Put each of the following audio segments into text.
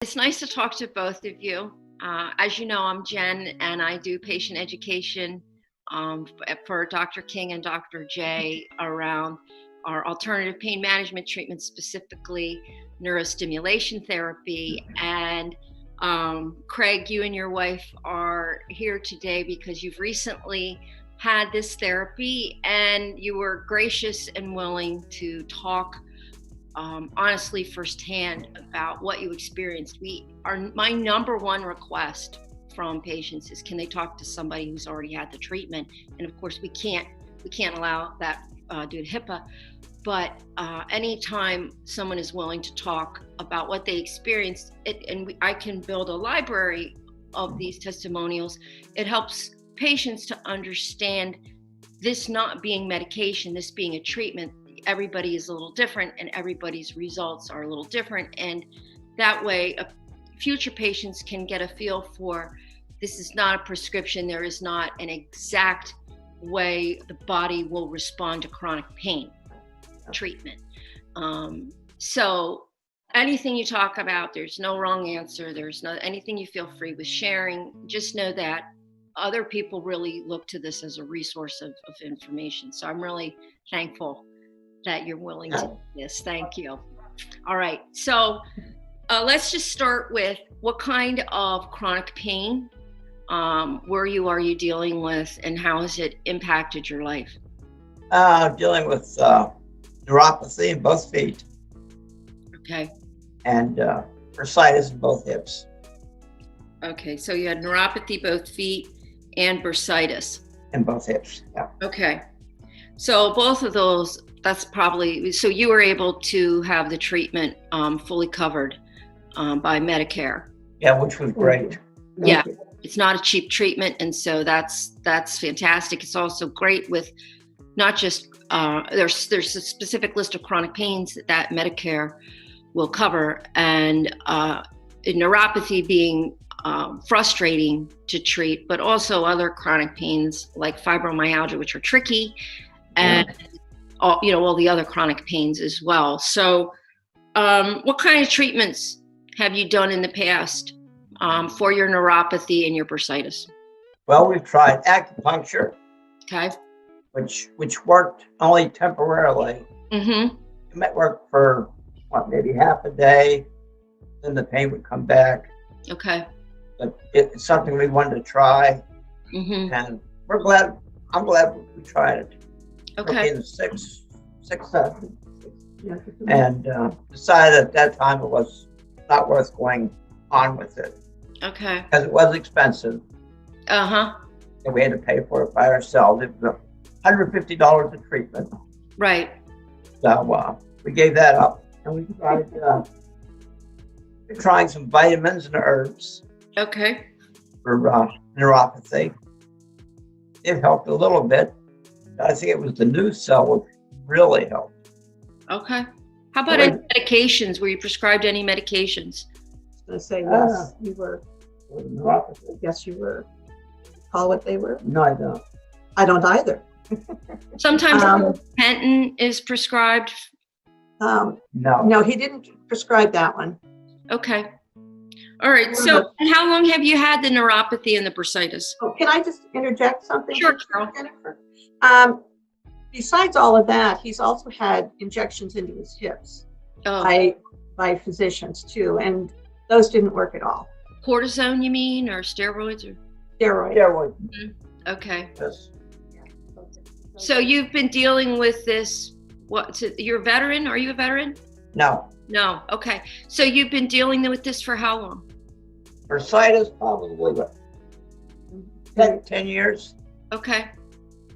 It's nice to talk to both of you. As you know, I'm Jen, and I do patient education for Dr. King and Dr. J around our alternative pain management treatment, specifically neurostimulation therapy. And Craig, you and your wife are here today because you've recently had this therapy and you were gracious and willing to talk honestly firsthand about what you experienced. My number one request from patients is, can they talk to somebody who's already had the treatment? And of course we can't allow that due to HIPAA, but anytime someone is willing to talk about what they experienced, I can build a library of these testimonials. It helps patients to understand this not being medication, this being a treatment. Everybody is a little different and everybody's results are a little different. And that way, future patients can get a feel for, this is not a prescription. There is not an exact way the body will respond to chronic pain treatment. So anything you talk about, there's no wrong answer. There's no anything you feel free with sharing. Just know that other people really look to this as a resource of information. So I'm really thankful that you're willing to do this. Thank you. All right. So let's just start with, what kind of chronic pain are you dealing with, and how has it impacted your life? Dealing with neuropathy in both feet. Okay. And bursitis in both hips. Okay. So you had neuropathy, both feet, and bursitis. In both hips, yeah. Okay. So both of those, that's probably, so you were able to have the treatment fully covered by Medicare. Yeah, which was great. Yeah, it's not a cheap treatment, and so that's fantastic. It's also great with not just there's a specific list of chronic pains that Medicare will cover, and neuropathy being frustrating to treat, but also other chronic pains like fibromyalgia, which are tricky, and all the other chronic pains as well. So what kind of treatments have you done in the past for your neuropathy and your bursitis? Well, we've tried acupuncture, Okay. which worked only temporarily. Mm-hmm. It might work for maybe half a day, then the pain would come back. Okay. But it's something we wanted to try, and I'm glad we tried it. Okay. In six sessions, and decided at that time it was not worth going on with it. Okay. Because it was expensive. And we had to pay for it by ourselves. It was $150 a treatment. Right. So we gave that up, and we tried trying some vitamins and herbs. Okay. For neuropathy. It helped a little bit. I think it was the new cell which really helped. Okay. How about any medications? Were you prescribed any medications? I was going to say, yes, you were. Neuropathy. Yes, you were. Recall what they were? No, I don't. I don't either. Sometimes Penton is prescribed. No, he didn't prescribe that one. Okay. All right. So how long have you had the neuropathy and the bursitis? Oh, can I just interject something? Sure, Carol. Jennifer? Besides all of that, he's also had injections into his hips by physicians too, and those didn't work at all. Cortisone, you mean, or steroids? Or Steroid. Okay. Yes. So you've been dealing with this. You're a veteran? Are you a veteran? No. No. Okay. So you've been dealing with this for how long? Bursitis, probably 10 years. Okay.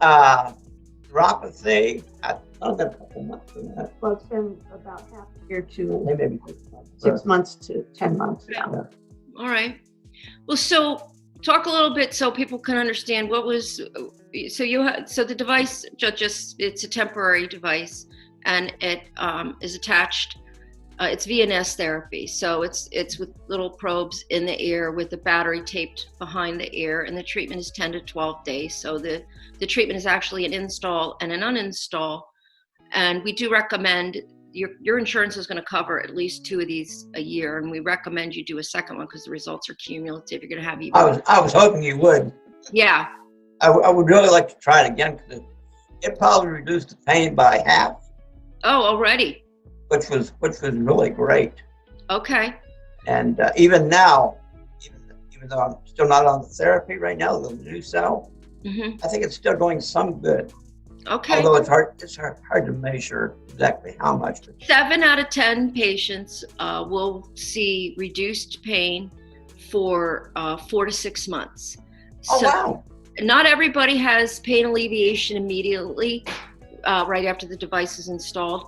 Neuropathy, I've done a couple months of that. Well, it's been about half a year to Maybe 6 months. 6 months to 10 months now. Yeah. All right. Well, so talk a little bit so people can understand what was. So the device it's a temporary device, and it is attached. It's VNS therapy, so it's with little probes in the ear with the battery taped behind the ear, and the treatment is 10 to 12 days. So the treatment is actually an install and an uninstall, and we do recommend your insurance is going to cover at least 2 of these a year, and we recommend you do a second one because the results are cumulative. You're going to have even. I was hoping you would. Yeah. I would really like to try it again because it probably reduced the pain by half. Oh, already. Which was really great. Okay. And even now, even though I'm still not on the therapy right now, the new cell, I think it's still doing some good. Okay. Although it's hard to measure exactly how much. 7 out of 10 patients will see reduced pain for 4 to 6 months. Oh, so wow. Not everybody has pain alleviation immediately right after the device is installed.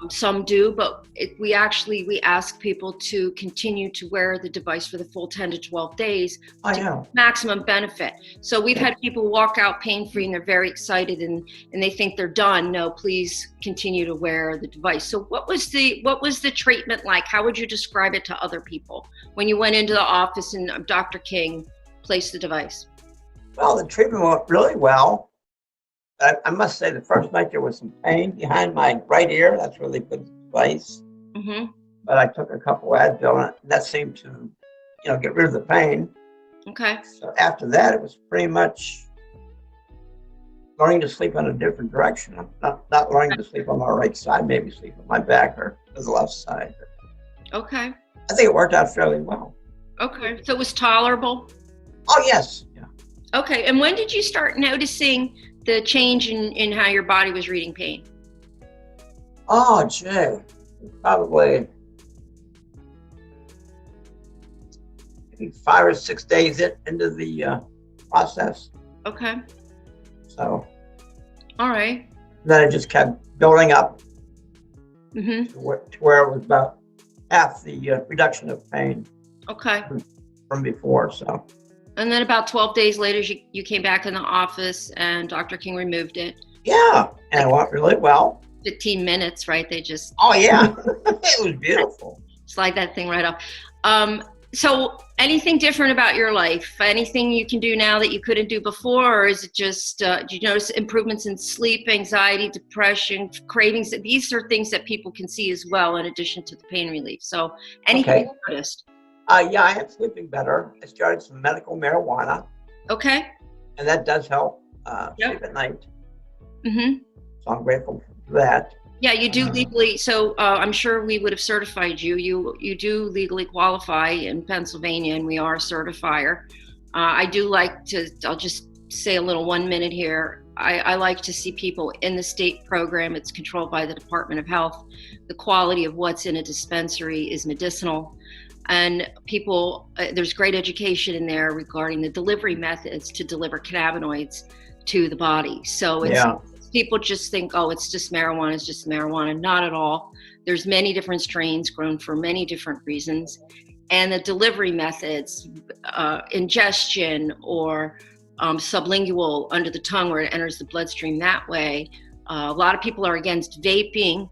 Some do, but we ask people to continue to wear the device for the full 10 to 12 days to maximum benefit. So we've had people walk out pain-free and they're very excited and they think they're done. No, please continue to wear the device. So what was the treatment like? How would you describe it to other people when you went into the office and Dr. King placed the device? Well, the treatment went really well. I must say, the first night there was some pain behind my right ear. That's where they put the device. But I took a couple Advil, and that seemed to, get rid of the pain. Okay. So after that, it was pretty much learning to sleep in a different direction. I'm not learning to sleep on my right side, maybe sleep on my back or the left side. Okay. I think it worked out fairly well. Okay. So it was tolerable? Oh, yes. Yeah. Okay. And when did you start noticing the change in how your body was reading pain? Oh, gee, probably maybe 5 or 6 days into the process. Okay. So. All right. Then it just kept building up to where it was about half the reduction of pain. Okay. From before, so. And then about 12 days later, you came back in the office and Dr. King removed it. Yeah, and it went really well. 15 minutes, right? They just... Oh, yeah. It was beautiful. Slide that thing right off. So anything different about your life? Anything you can do now that you couldn't do before? Or is it just, do you notice improvements in sleep, anxiety, depression, cravings? These are things that people can see as well, in addition to the pain relief. So anything you noticed? Yeah, I am sleeping better. I started some medical marijuana. Okay. And that does help sleep at night. So I'm grateful for that. Yeah, you do legally. So I'm sure we would have certified you. You do legally qualify in Pennsylvania, and we are a certifier. I do like to, I'll just say a little 1 minute here. I like to see people in the state program. It's controlled by the Department of Health. The quality of what's in a dispensary is medicinal. And people, there's great education in there regarding the delivery methods to deliver cannabinoids to the body. So people just think, oh, it's just marijuana. Not at all. There's many different strains grown for many different reasons. And the delivery methods, ingestion or sublingual under the tongue where it enters the bloodstream that way. A lot of people are against vaping.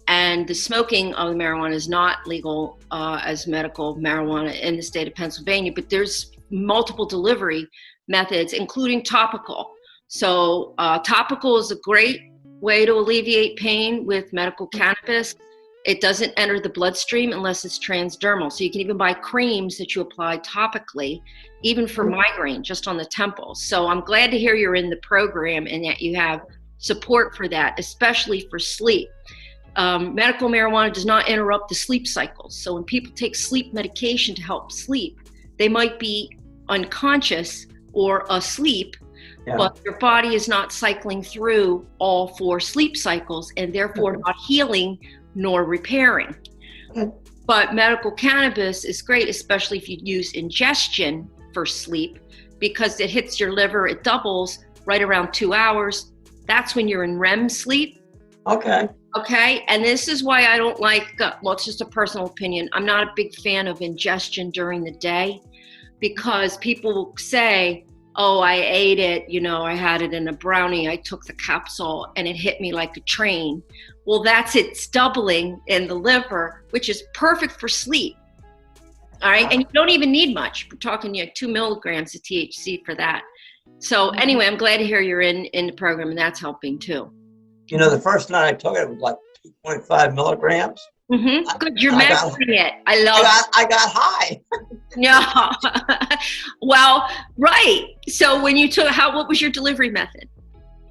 And the smoking of the marijuana is not legal as medical marijuana in the state of Pennsylvania, but there's multiple delivery methods, including topical. So topical is a great way to alleviate pain with medical cannabis. It doesn't enter the bloodstream unless it's transdermal. So you can even buy creams that you apply topically, even for migraine, just on the temples. So I'm glad to hear you're in the program and that you have support for that, especially for sleep. Medical marijuana does not interrupt the sleep cycles. So when people take sleep medication to help sleep, they might be unconscious or asleep, but their body is not cycling through all 4 sleep cycles and therefore not healing nor repairing. But medical cannabis is great, especially if you use ingestion for sleep, because it hits your liver, it doubles right around 2 hours. That's when you're in REM sleep. Okay, and this is why I don't like, well, it's just a personal opinion. I'm not a big fan of ingestion during the day because people will say, oh, I ate it, I had it in a brownie, I took the capsule and it hit me like a train. Well, it's doubling in the liver, which is perfect for sleep. All right, and you don't even need much. We're talking 2 milligrams of THC for that. So anyway, I'm glad to hear you're in the program and that's helping too. The first night I took it, it was like 2.5 milligrams. Good, you're measuring it. I love I got high. No. Well, right. So when you took, what was your delivery method?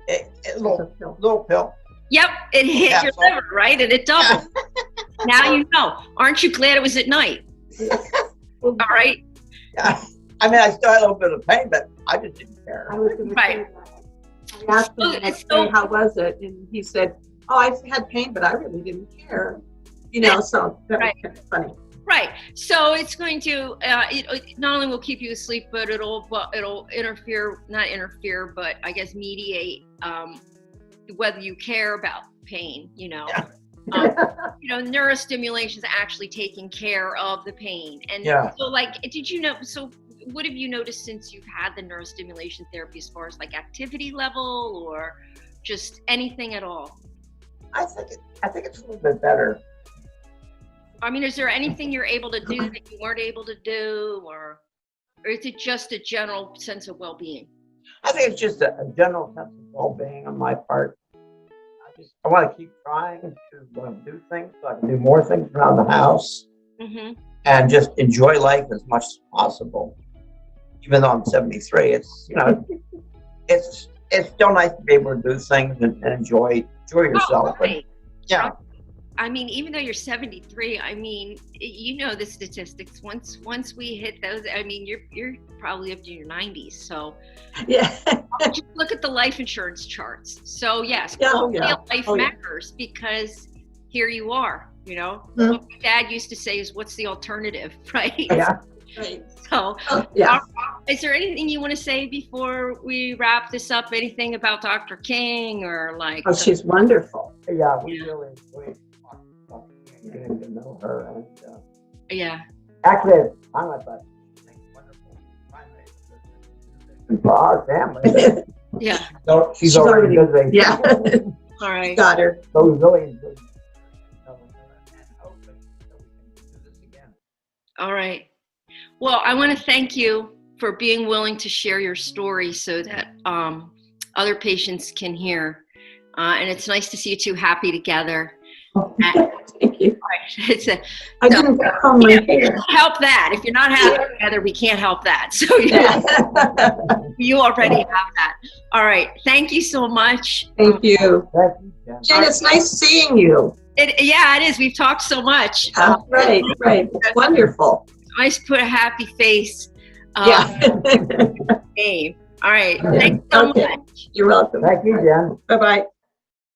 A little pill. Yep, it hit your liver, right? And it doubled. Now you know. Aren't you glad it was at night? All right. Yeah. I mean, I still had a little bit of pain, but I just didn't care. I was going to say that. I asked him the next day, how was it? And he said, oh, I had pain, but I really didn't care. You know, so that was kind of funny. Right. So it's going to, it not only will keep you asleep, but it'll not interfere, but I guess mediate whether you care about pain, you know. Yeah. You know, neurostimulation is actually taking care of the pain. And so, like, did you know, so what have you noticed since you've had the neurostimulation therapy as far as like activity level or just anything at all? I think it's a little bit better. I mean, is there anything you're able to do that you weren't able to do, or is it just a general sense of well-being? I think it's just a general sense of well-being on my part. I want to keep trying to do things so I can do more things around the house and just enjoy life as much as possible. Even though I'm 73, it's, you know, it's still nice to be able to do things and enjoy yourself. Oh, right. Yeah. I mean, even though you're 73, I mean, you know the statistics. Once we hit those, I mean, you're probably up to your 90s. So yeah, just look at the life insurance charts. So yes, life matters because here you are. You know, what my dad used to say is, "What's the alternative?" Right? Yeah. Right. So is there anything you want to say before we wrap this up? Anything about Dr. King or like? Oh, she's wonderful. Yeah, we really enjoyed getting to know her, and actually, I thought wonderful for our family. Yeah. So she's already busy. Yeah. All right. Got her. So we really enjoyed knowing her, and hopefully we can do this again. All right. Well, I want to thank you for being willing to share your story so that other patients can hear. And it's nice to see you two happy together. Thank you. I didn't comb my hair. Help that. If you're not happy together, we can't help that. So you already have that. All right. Thank you so much. Thank you. Thank you, Jen, it's nice seeing you. It is. We've talked so much. Right. It's wonderful. Nice to put a happy face. Name. All right. Thanks so much. You're welcome. Thank you, Jen. Bye-bye.